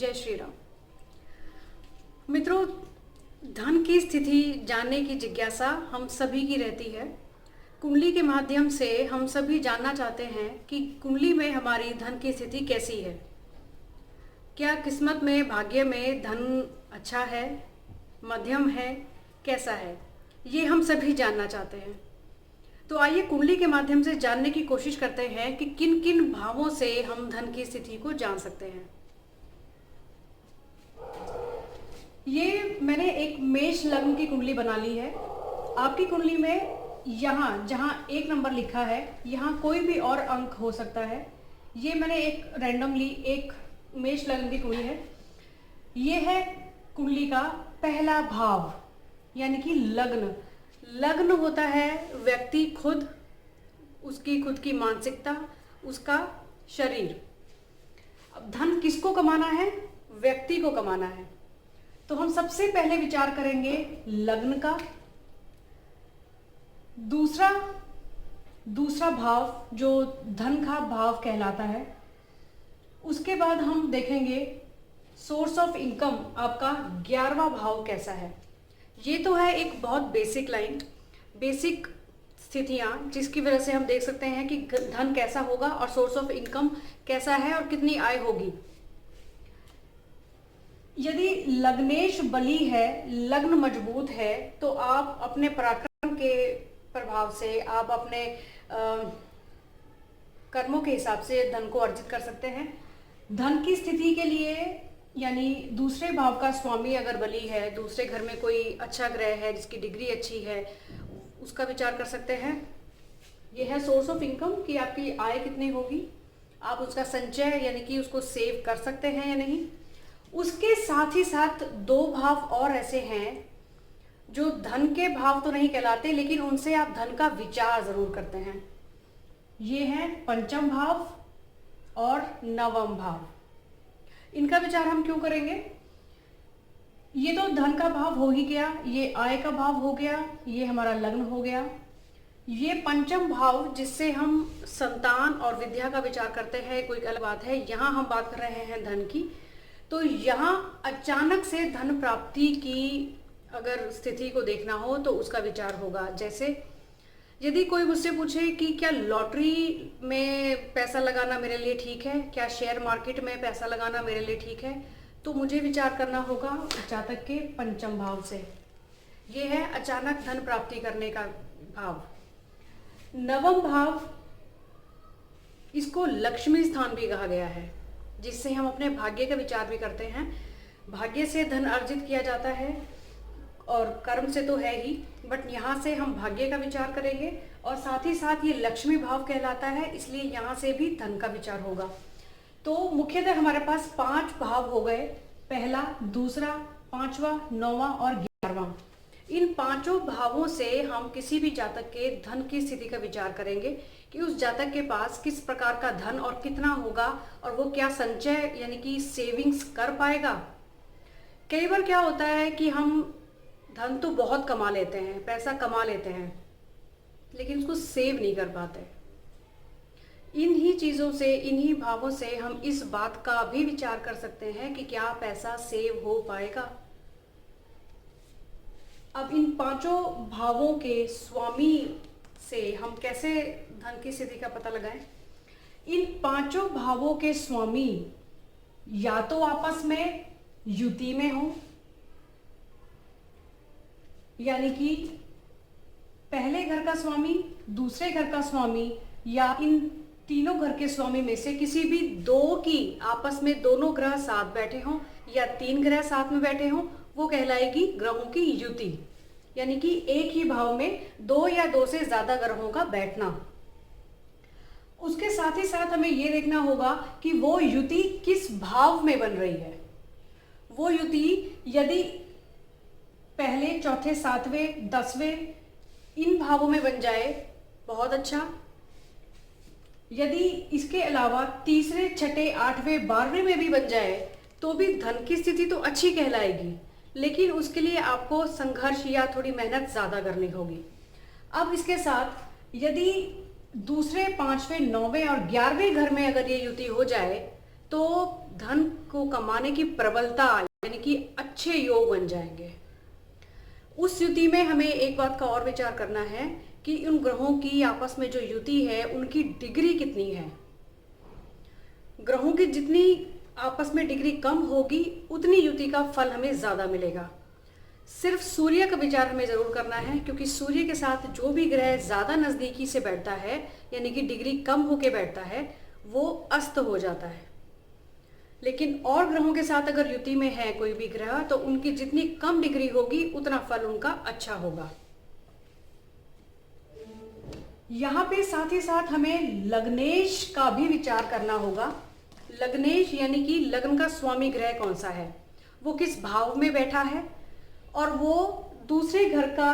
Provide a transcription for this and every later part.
जय श्री राम। मित्रों, धन की स्थिति जानने की जिज्ञासा हम सभी की रहती है। कुंडली के माध्यम से हम सभी जानना चाहते हैं कि कुंडली में हमारी धन की स्थिति कैसी है। क्या किस्मत में, भाग्य में धन अच्छा है, मध्यम है, कैसा है, ये हम सभी जानना चाहते हैं। तो आइए कुंडली के माध्यम से जानने की कोशिश करते हैं कि किन किन भावों से हम धन की स्थिति को जान सकते हैं। ये मैंने एक मेष लग्न की कुंडली बना ली है। आपकी कुंडली में यहाँ जहाँ 1 नंबर लिखा है, यहाँ कोई भी और अंक हो सकता है। ये मैंने एक रैंडमली एक मेष लग्न की कुंडली है। ये है कुंडली का पहला भाव, यानी कि लग्न। लग्न होता है व्यक्ति खुद, उसकी खुद की मानसिकता, उसका शरीर। अब धन किसको कमाना है? व्यक्ति को कमाना है। तो हम सबसे पहले विचार करेंगे लग्न का। दूसरा भाव जो धन का भाव कहलाता है। उसके बाद हम देखेंगे सोर्स ऑफ इनकम, आपका 11वां भाव कैसा है। ये तो है एक बहुत बेसिक लाइन, बेसिक स्थितियां, जिसकी वजह से हम देख सकते हैं कि धन कैसा होगा और सोर्स ऑफ इनकम कैसा है और कितनी आय होगी। यदि लग्नेश बली है, लग्न मजबूत है, तो आप अपने पराक्रम के प्रभाव से, आप अपने कर्मों के हिसाब से धन को अर्जित कर सकते हैं। धन की स्थिति के लिए, यानी दूसरे भाव का स्वामी अगर बली है, दूसरे घर में कोई अच्छा ग्रह है जिसकी डिग्री अच्छी है, उसका विचार कर सकते हैं। यह है सोर्स ऑफ इनकम कि आपकी आय कितनी होगी, आप उसका संचय यानी कि उसको सेव कर सकते हैं या नहीं। उसके साथ ही साथ 2 भाव और ऐसे हैं जो धन के भाव तो नहीं कहलाते, लेकिन उनसे आप धन का विचार जरूर करते हैं। ये है पंचम भाव और 9वां भाव। इनका विचार हम क्यों करेंगे? ये तो धन का भाव हो ही गया, ये आय का भाव हो गया, ये हमारा लग्न हो गया। ये पंचम भाव जिससे हम संतान और विद्या का विचार करते हैं, कोई अलग बात है। यहाँ हम बात कर रहे हैं धन की। तो यहाँ अचानक से धन प्राप्ति की अगर स्थिति को देखना हो तो उसका विचार होगा। जैसे यदि कोई मुझसे पूछे कि क्या लॉटरी में पैसा लगाना मेरे लिए ठीक है, क्या शेयर मार्केट में पैसा लगाना मेरे लिए ठीक है, तो मुझे विचार करना होगा जातक के पंचम भाव से। ये है अचानक धन प्राप्ति करने का भाव। 9वां भाव, इसको लक्ष्मी स्थान भी कहा गया है, जिससे हम अपने भाग्य का विचार भी करते हैं। भाग्य से धन अर्जित किया जाता है और कर्म से तो है ही, बट यहाँ से हम भाग्य का विचार करेंगे। और साथ ही साथ ये लक्ष्मी भाव कहलाता है, इसलिए यहाँ से भी धन का विचार होगा। तो मुख्यतः हमारे पास 5 भाव हो गए, पहला, दूसरा, 5वां, 9वां और 11वां। इन 5 भावों से हम किसी भी जातक के धन की स्थिति का विचार करेंगे कि उस जातक के पास किस प्रकार का धन और कितना होगा, और वो क्या संचय यानी कि सेविंग्स कर पाएगा। कई बार क्या होता है कि हम धन तो बहुत कमा लेते हैं, पैसा कमा लेते हैं, लेकिन उसको सेव नहीं कर पाते। इन्हीं चीज़ों से, इन्हीं भावों से हम इस बात का भी विचार कर सकते हैं कि क्या पैसा सेव हो पाएगा। अब इन 5 भावों के स्वामी से हम कैसे धन की स्थिति का पता लगाएं? इन 5 भावों के स्वामी या तो आपस में युति में हो, यानी कि पहले घर का स्वामी, दूसरे घर का स्वामी, या इन तीनों घर के स्वामी में से किसी भी 2 की आपस में दोनों ग्रह साथ बैठे हों, या 3 ग्रह साथ में बैठे हों, वो कहलाएगी ग्रहों की युति। यानी कि एक ही भाव में 2 या 2 से ज्यादा ग्रहों का बैठना। उसके साथ ही साथ हमें यह देखना होगा कि वो युति किस भाव में बन रही है। वो युति यदि पहले, चौथे, 7वें, 10वें इन भावों में बन जाए, बहुत अच्छा। यदि इसके अलावा तीसरे, छठे, 8वें, 12वें में भी बन जाए तो भी धन की स्थिति तो अच्छी कहलाएगी, लेकिन उसके लिए आपको संघर्ष या थोड़ी मेहनत ज़्यादा करनी होगी। अब इसके साथ यदि दूसरे, 5वें, 9वें और 11वें घर में अगर ये युति हो जाए तो धन को कमाने की प्रबलता यानी कि अच्छे योग बन जाएंगे। उस युति में हमें एक बात का और विचार करना है कि उन ग्रहों की आपस में जो युति है उनकी डिग्री कितनी है। ग्रहों की जितनी आपस में डिग्री कम होगी उतनी युति का फल हमें ज्यादा मिलेगा। सिर्फ सूर्य का विचार हमें जरूर करना है, क्योंकि सूर्य के साथ जो भी ग्रह ज्यादा नजदीकी से बैठता है यानी कि डिग्री कम होके बैठता है वो अस्त हो जाता है। लेकिन और ग्रहों के साथ अगर युति में है कोई भी ग्रह तो उनकी जितनी कम डिग्री होगी उतना फल उनका अच्छा होगा। यहाँ पे साथ ही साथ हमें लग्नेश का भी विचार करना होगा। लग्नेश यानी कि लग्न का स्वामी ग्रह कौन सा है, वो किस भाव में बैठा है और वो दूसरे घर का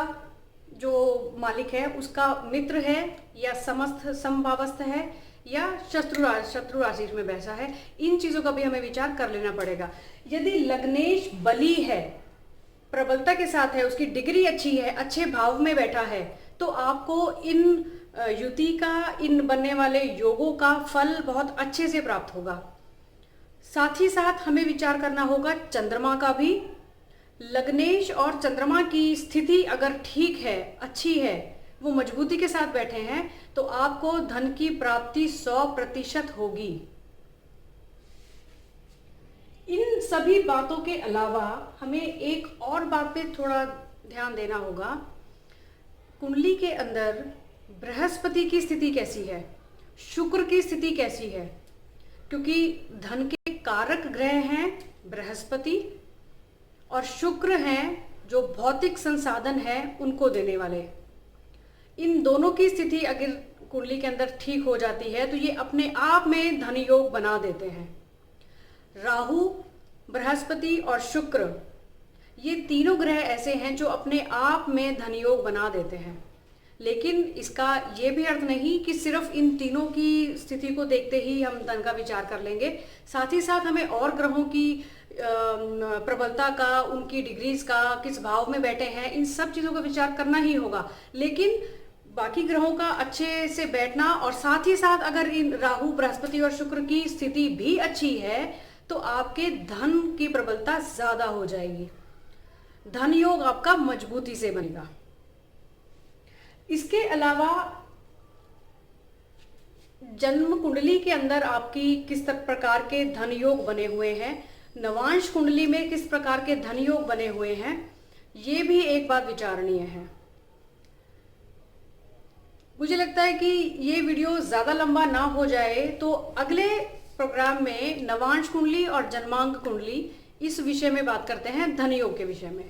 जो मालिक है उसका मित्र है या समस्त समभावस्थ है या शत्रु राशि में बैठा है। इन चीजों का भी हमें विचार कर लेना पड़ेगा। यदि लग्नेश बली है, प्रबलता के साथ है, उसकी डिग्री अच्छी है, अच्छे भाव में बैठा है, तो आपको इन युति का, इन बनने वाले योगों का फल बहुत अच्छे से प्राप्त होगा। साथ ही साथ हमें विचार करना होगा चंद्रमा का भी। लग्नेश और चंद्रमा की स्थिति अगर ठीक है, अच्छी है, वो मजबूती के साथ बैठे हैं तो आपको धन की प्राप्ति 100% होगी। इन सभी बातों के अलावा हमें एक और बात पे थोड़ा ध्यान देना होगा। कुंडली के अंदर बृहस्पति की स्थिति कैसी है, शुक्र की स्थिति कैसी है, क्योंकि धन के कारक ग्रह हैं बृहस्पति और शुक्र हैं जो भौतिक संसाधन है उनको देने वाले। इन दोनों की स्थिति अगर कुंडली के अंदर ठीक हो जाती है तो ये अपने आप में धन योग बना देते हैं। राहु, बृहस्पति और शुक्र ये तीनों ग्रह ऐसे हैं जो अपने आप में धन योग बना देते हैं। लेकिन इसका ये भी अर्थ नहीं कि सिर्फ इन तीनों की स्थिति को देखते ही हम धन का विचार कर लेंगे। साथ ही साथ हमें और ग्रहों की प्रबलता का, उनकी डिग्रीज का, किस भाव में बैठे हैं, इन सब चीज़ों का विचार करना ही होगा। लेकिन बाकी ग्रहों का अच्छे से बैठना और साथ ही साथ अगर इन राहु, बृहस्पति और शुक्र की स्थिति भी अच्छी है तो आपके धन की प्रबलता ज्यादा हो जाएगी। धन योग आपका मजबूती से बनेगा। इसके अलावा जन्म कुंडली के अंदर आपकी किस प्रकार के धन योग बने हुए हैं, नवांश कुंडली में किस प्रकार के धन योग बने हुए हैं, ये भी एक बात विचारणीय है। मुझे लगता है कि ये वीडियो ज्यादा लंबा ना हो जाए तो अगले प्रोग्राम में नवांश कुंडली और जन्मांक कुंडली इस विषय में बात करते हैं, धन योग के विषय में।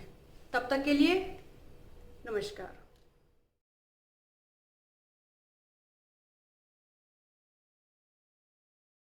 तब तक के लिए नमस्कार।